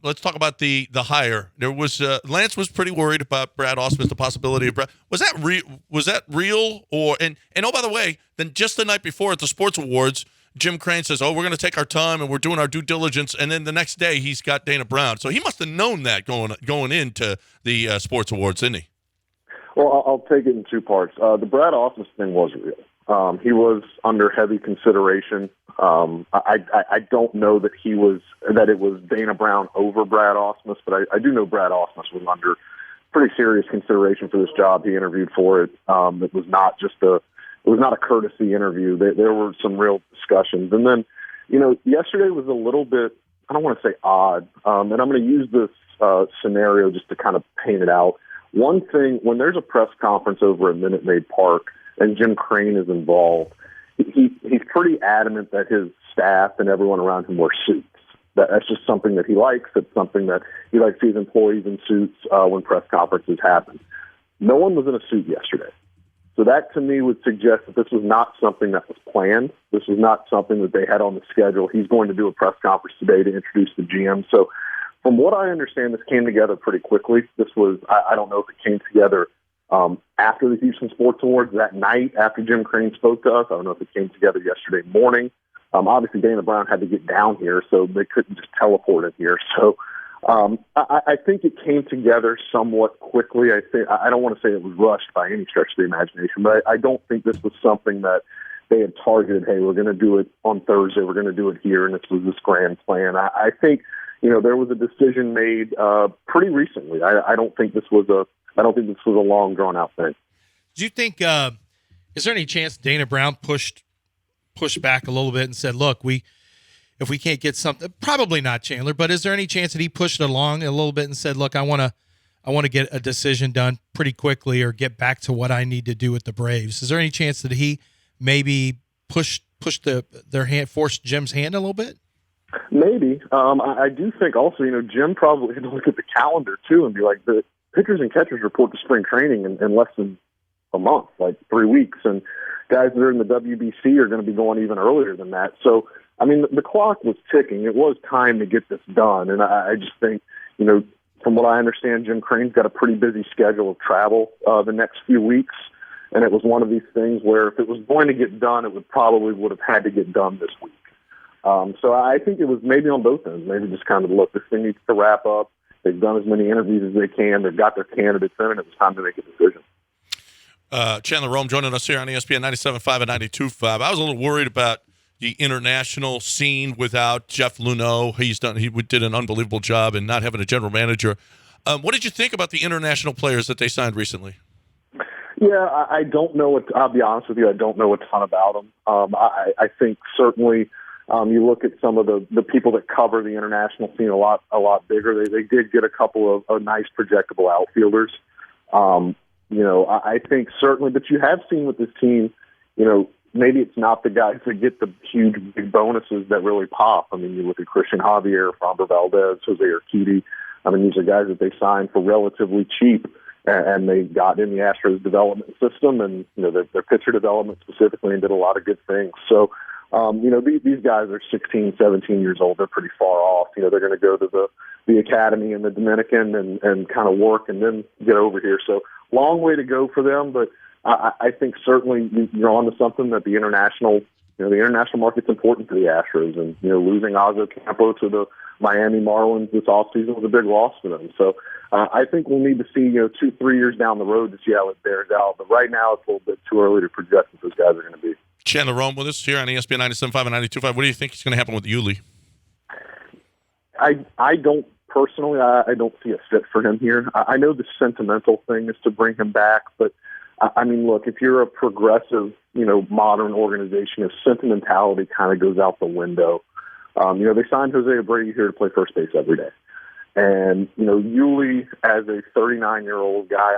let's talk about the hire. There was Lance was pretty worried about Brad Ausmus, the possibility of Brad. Was that real? Or and oh, by the way, then just the night before at the sports awards, Jim Crane says, "Oh, we're going to take our time and we're doing our due diligence." And then the next day, he's got Dana Brown. So he must have known that going into the sports awards, didn't he? Well, I'll take it in two parts. The Brad Ausmus thing was real. He was under heavy consideration. I don't know that it was Dana Brown over Brad Ausmus, but I do know Brad Ausmus was under pretty serious consideration for this job. He interviewed for it. It was not a courtesy interview. There were some real discussions. And then, yesterday was a little bit, I don't want to say odd, and I'm going to use this scenario just to kind of paint it out. One thing, when there's a press conference over at Minute Maid Park and Jim Crane is involved, he's pretty adamant that his staff and everyone around him wear suits. That's just something that he likes. It's something that he likes to see his employees in suits when press conferences happen. No one was in a suit yesterday. So that, to me, would suggest that this was not something that was planned. This was not something that they had on the schedule. He's going to do a press conference today to introduce the GM. So from what I understand, this came together pretty quickly. This was, I don't know if it came together after the Houston Sports Awards that night after Jim Crane spoke to us. I don't know if it came together yesterday morning. Obviously, Dana Brown had to get down here, so they couldn't just teleport in here. So I think it came together somewhat quickly. I don't want to say it was rushed by any stretch of the imagination, but I don't think this was something that they had targeted. Hey, we're going to do it on Thursday. We're going to do it here, and this was this grand plan. I think there was a decision made pretty recently. I don't think this was a long drawn out thing. Do you think? Is there any chance Dana Brown pushed back a little bit and said, "Look, if we can't get something, probably not Chandler, but is there any chance that he pushed it along a little bit and said, look, I want to get a decision done pretty quickly or get back to what I need to do with the Braves? Is there any chance that he maybe pushed their hand, forced Jim's hand a little bit? Maybe. I do think also, Jim probably had to look at the calendar too and be like, the pitchers and catchers report to spring training in less than a month, like 3 weeks. And guys that are in the WBC are going to be going even earlier than that. So, the clock was ticking. It was time to get this done. And I just think, from what I understand, Jim Crane's got a pretty busy schedule of travel the next few weeks. And it was one of these things where if it was going to get done, it would have had to get done this week. So I think it was maybe on both ends. Maybe just kind of, look, this thing needs to wrap up. They've done as many interviews as they can. They've got their candidates in, and it was time to make a decision. Chandler Rome joining us here on ESPN 97.5 and 92.5. I was a little worried about the international scene without Jeff Luhnow. He did an unbelievable job in not having a general manager. What did you think about the international players that they signed recently? Yeah, I don't know. I'll be honest with you, I don't know a ton about them. I think certainly you look at some of the people that cover the international scene a lot bigger. They did get a couple of nice projectable outfielders. I think certainly, but you have seen with this team, maybe it's not the guys that get the huge big bonuses that really pop. You look at Christian Javier, Framber Valdez, Jose Urquidy. These are guys that they signed for relatively cheap, and they got in the Astros development system and, their pitcher development specifically, and did a lot of good things. So, these guys are 16, 17 years old. They're pretty far off. They're going to go to the academy in the Dominican and kind of work and then get over here. So long way to go for them, but I think certainly you're on to something that the international market's important to the Astros, and losing Ozzie Campo to the Miami Marlins this offseason was a big loss for them. So I think we'll need to see 2-3 years down the road to see how it bears out. But right now it's a little bit too early to project what those guys are going to be. Chandler Rome with us here on ESPN 97.5 and 92.5. What do you think is going to happen with Yuli? I don't personally. I don't see a fit for him here. I know the sentimental thing is to bring him back, but look, if you're a progressive, modern organization, if sentimentality kind of goes out the window, they signed Jose Abreu here to play first base every day. And, Yuli, as a 39-year-old guy,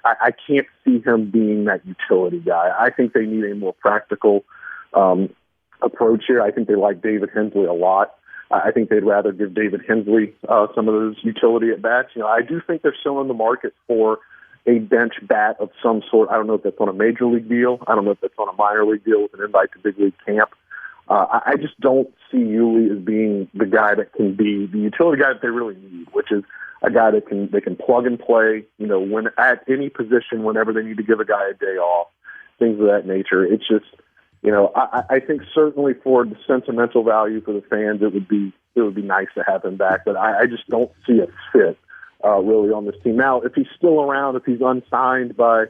I can't see him being that utility guy. I think they need a more practical approach here. I think they like David Hensley a lot. I think they'd rather give David Hensley some of those utility at-bats. I do think they're still in the market for a bench bat of some sort. I don't know if that's on a major league deal. I don't know if that's on a minor league deal with an invite to big league camp. I just don't see Yuli as being the guy that can be the utility guy that they really need, which is a guy that they can plug and play, when at any position, whenever they need to give a guy a day off, things of that nature. It's just, I think certainly for the sentimental value for the fans, it would be nice to have him back, but I just don't see a fit really on this team. Now, if he's still around, if he's unsigned by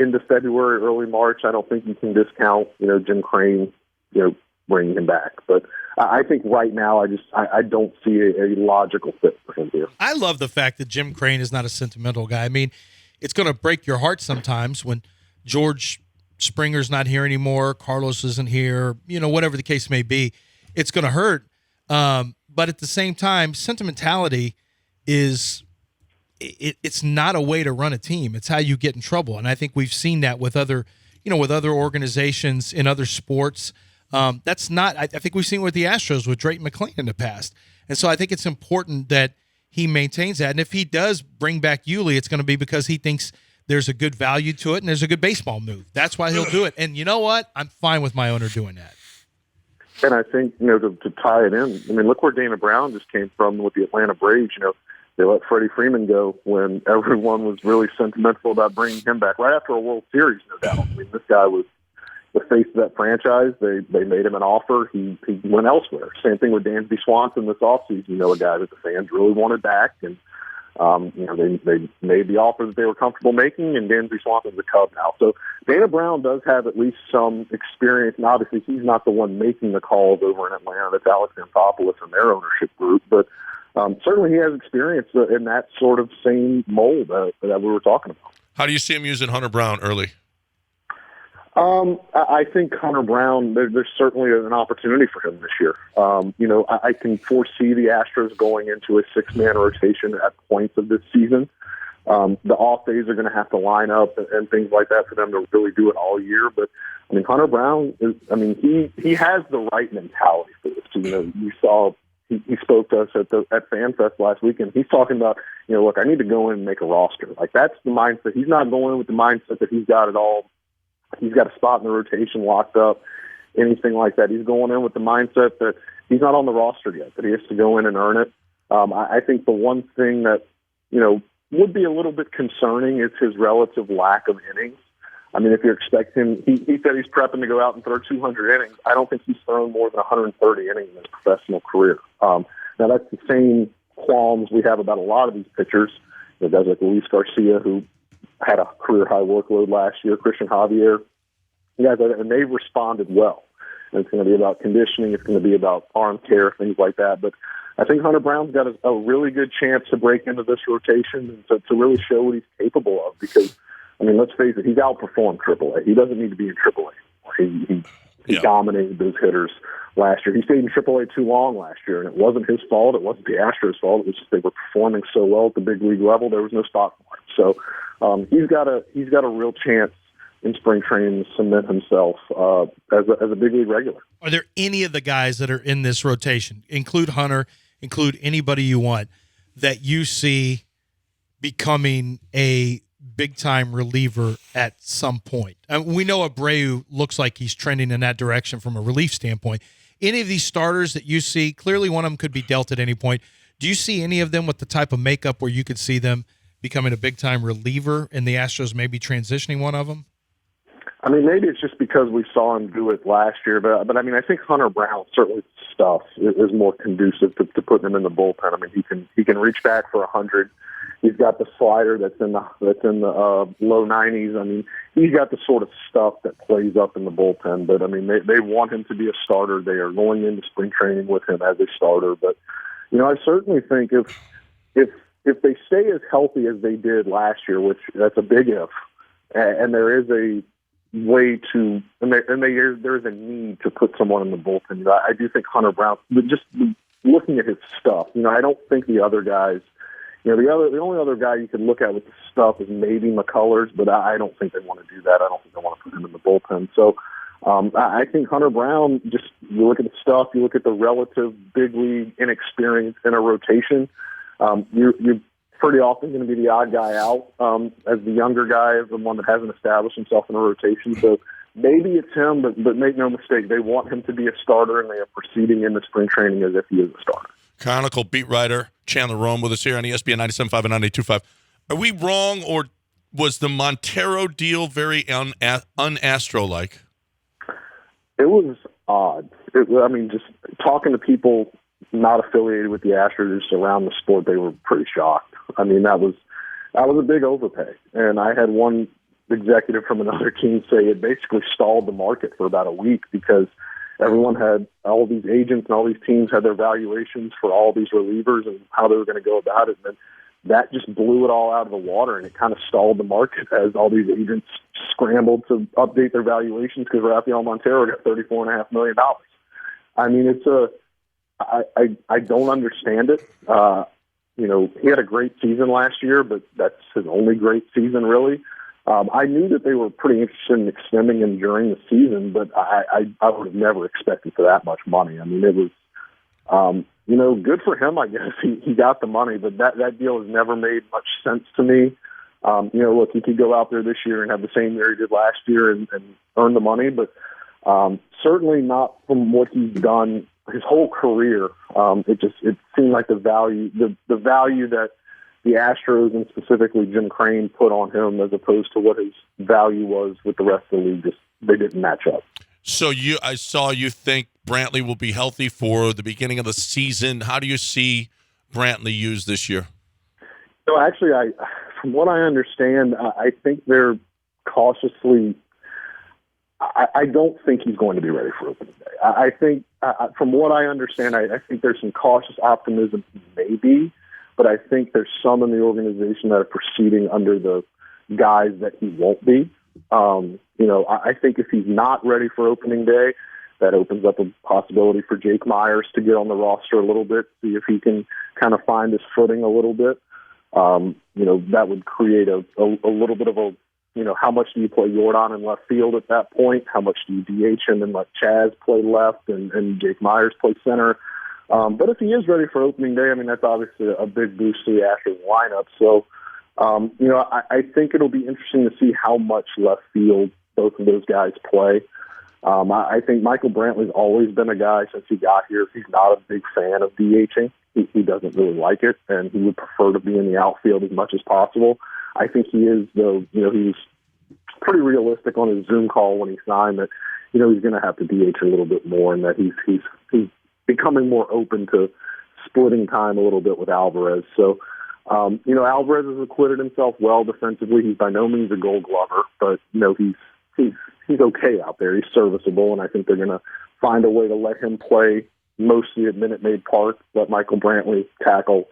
end of February, early March, I don't think you can discount, Jim Crane, bringing him back. But I think right now, I don't see a logical fit for him here. I love the fact that Jim Crane is not a sentimental guy. I mean, it's going to break your heart sometimes when George Springer's not here anymore, Carlos isn't here, whatever the case may be. It's going to hurt. But at the same time, sentimentality is it's not a way to run a team. It's how you get in trouble. And I think we've seen that with other organizations in other sports. That's not, I think we've seen with the Astros with Drayton McClain in the past. And so I think it's important that he maintains that. And if he does bring back Yuli, it's going to be because he thinks there's a good value to it and there's a good baseball move. That's why he'll do it. And you know what? I'm fine with my owner doing that. And I think, to tie it in, look where Dana Brown just came from with the Atlanta Braves. They let Freddie Freeman go when everyone was really sentimental about bringing him back right after a World Series, no doubt. This guy was the face of that franchise. They made him an offer. He went elsewhere. Same thing with Dansby Swanson this offseason. A guy that the fans really wanted back, and they made the offer that they were comfortable making, and Dansby Swanson's a Cub now. So Dana Brown does have at least some experience, and obviously he's not the one making the calls over in Atlanta. That's Alex Anthopoulos and their ownership group, but certainly he has experience in that sort of same mold that we were talking about. How do you see him using Hunter Brown early? I think Hunter Brown, there's certainly an opportunity for him this year. I can foresee the Astros going into a 6-man rotation at points of this season. The off days are going to have to line up and things like that for them to really do it all year. But Hunter Brown he has the right mentality for this. You saw he spoke to us at FanFest last weekend. He's talking about, look, I need to go in and make a roster. Like, that's the mindset. He's not going in with the mindset that he's got it all. He's got a spot in the rotation locked up, anything like that. He's going in with the mindset that he's not on the roster yet, that he has to go in and earn it. I think the one thing that, would be a little bit concerning is his relative lack of innings. If you expect him, he said he's prepping to go out and throw 200 innings. I don't think he's thrown more than 130 innings in his professional career. Now, that's the same qualms we have about a lot of these pitchers. Guys like Luis Garcia, who had a career-high workload last year, Christian Javier, and they've responded well. And it's going to be about conditioning. It's going to be about arm care, things like that. But I think Hunter Brown's got a really good chance to break into this rotation and to really show what he's capable of because, let's face it, he's outperformed AAA. He doesn't need to be in AAA. He dominated those hitters last year. He stayed in AAA too long last year, and it wasn't his fault. It wasn't the Astros' fault. It was just they were performing so well at the big league level, there was no spot for him. So he's got a real chance in spring training to cement himself as a big league regular. Are there any of the guys that are in this rotation, include Hunter, include anybody you want, that you see becoming a big-time reliever at some point? We know Abreu looks like he's trending in that direction from a relief standpoint. Any of these starters that you see, clearly one of them could be dealt at any point. Do you see any of them with the type of makeup where you could see them becoming a big-time reliever and the Astros maybe transitioning one of them? Maybe it's just because we saw him do it last year, but I think Hunter Brown certainly stuff is more conducive to putting him in the bullpen. He can reach back for 100. He's got the slider that's in the low 90s. He's got the sort of stuff that plays up in the bullpen. But they want him to be a starter. They are going into spring training with him as a starter. But I certainly think if they stay as healthy as they did last year, which that's a big if, and there is a way to, there is a need to put someone in the bullpen. I do think Hunter Brown, just looking at his stuff, I don't think the other guys, the only other guy you can look at with the stuff is maybe McCullers, but I don't think they want to do that. I don't think they want to put him in the bullpen. So I think Hunter Brown, just you look at the stuff, you look at the relative big league inexperience in a rotation, you're pretty often going to be the odd guy out as the younger guy, the one that hasn't established himself in a rotation. So maybe it's him, but make no mistake, they want him to be a starter, and they are proceeding into spring training as if he is a starter. Chronicle beat writer Chandler Rome with us here on ESPN 97.5 and 92.5. Are we wrong, or was the Montero deal very un-Astro-like? It was odd. Just talking to people not affiliated with the Astros, just around the sport, they were pretty shocked. I mean, that was a big overpay. And I had one executive from another team say it basically stalled the market for about a week because everyone had, all these agents and all these teams had their valuations for all these relievers and how they were going to go about it. And then that just blew it all out of the water, and it kind of stalled the market as all these agents scrambled to update their valuations because Rafael Montero got $34.5 million. I mean, I don't understand it. He had a great season last year, but that's his only great season, really. I knew that they were pretty interested in extending him during the season, but I would have never expected for that much money. I mean, it was, good for him, I guess. He got the money, but that deal has never made much sense to me. Look, he could go out there this year and have the same year he did last year and earn the money, but certainly not from what he's done his whole career. It seemed like the value that the Astros and specifically Jim Crane put on him as opposed to what his value was with the rest of the league, they didn't match up. So I saw you think Brantley will be healthy for the beginning of the season. How do you see Brantley used this year? So actually, from what I understand, I think they're cautiously. I don't think he's going to be ready for opening day. I think, from what I understand, I think there's some cautious optimism he may be, but I think there's some in the organization that are proceeding under the guise that he won't be. I think if he's not ready for opening day, that opens up a possibility for Jake Myers to get on the roster a little bit, see if he can kind of find his footing a little bit. That would create a little bit of a, how much do you play Jordan in left field at that point? How much do you DH him and let Chaz play left and Jake Myers play center? But if he is ready for opening day, I mean, that's obviously a big boost to the Astros lineup. So, I think it'll be interesting to see how much left field both of those guys play. I think Michael Brantley's always been a guy since he got here. He's not a big fan of DHing. He doesn't really like it, and he would prefer to be in the outfield as much as possible. I think he is, though, he's pretty realistic on his Zoom call when he signed that, he's going to have to DH a little bit more, and that he's becoming more open to splitting time a little bit with Alvarez. So, Alvarez has acquitted himself well defensively. He's by no means a Gold Glover, but he's okay out there. He's serviceable, and I think they're going to find a way to let him play mostly at Minute Maid Park, let Michael Brantley tackle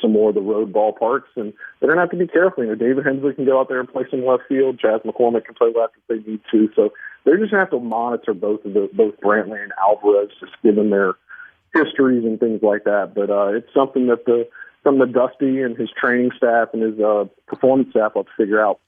some more of the road ballparks, and they're going to have to be careful. David Hensley can go out there and play some left field. Chaz McCormick can play left if they need to. So they're just going to have to monitor both Brantley and Alvarez, just given their histories and things like that. But it's something that from the Dusty and his training staff and his performance staff will have to figure out